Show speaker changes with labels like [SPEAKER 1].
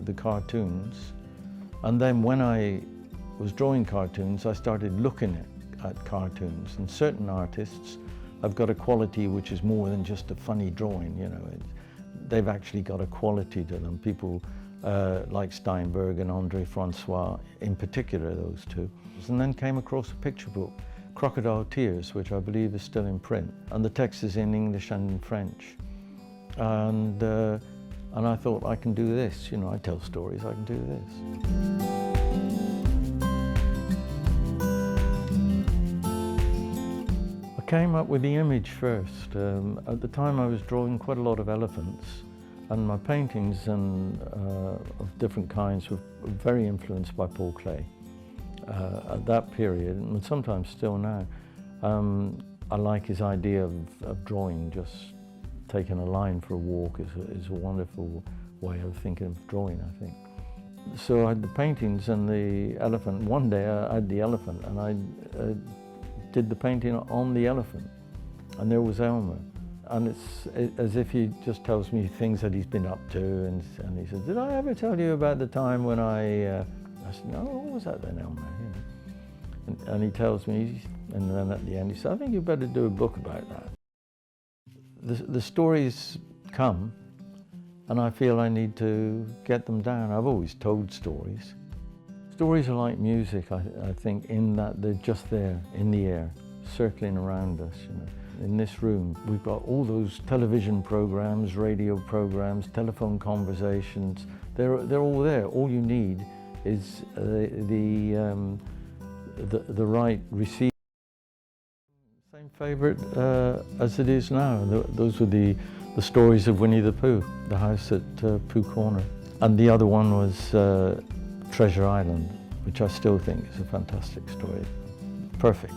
[SPEAKER 1] the cartoons, and then when I was drawing cartoons, I started looking at cartoons, and certain artists have got a quality which is more than just a funny drawing, you know. They've actually got a quality to them. People like Steinberg and Andre Francois, in particular, those two. And then came across a picture book, Crocodile Tears, which I believe is still in print, and the text is in English and in French. And I thought, I can do this, you know, I tell stories, I can do this. I came up with the image first. At the time I was drawing quite a lot of elephants, and my paintings of different kinds were very influenced by Paul Klee. At that period, and sometimes still now, I like his idea of drawing. Just taking a line for a walk is a wonderful way of thinking of drawing, I think. So I had the paintings and the elephant. One day I had the elephant, and I did the painting on the elephant, and there was Elmer. And it's as if he just tells me things that he's been up to, and he said, "Did I ever tell you about the time when I said, "No, what was that then, Elmer?" You know? And he tells me, and then at the end he said, "I think you better do a book about that." The stories come, and I feel I need to get them down. I've always told stories. Stories are like music, I think, in that they're just there, in the air, circling around us, you know. In this room, we've got all those television programs, radio programs, telephone conversations. They're all there. All you need is the right receiver. Same favourite as it is now. Those were the stories of Winnie the Pooh, the house at Pooh Corner. And the other one was Treasure Island, which I still think is a fantastic story. Perfect.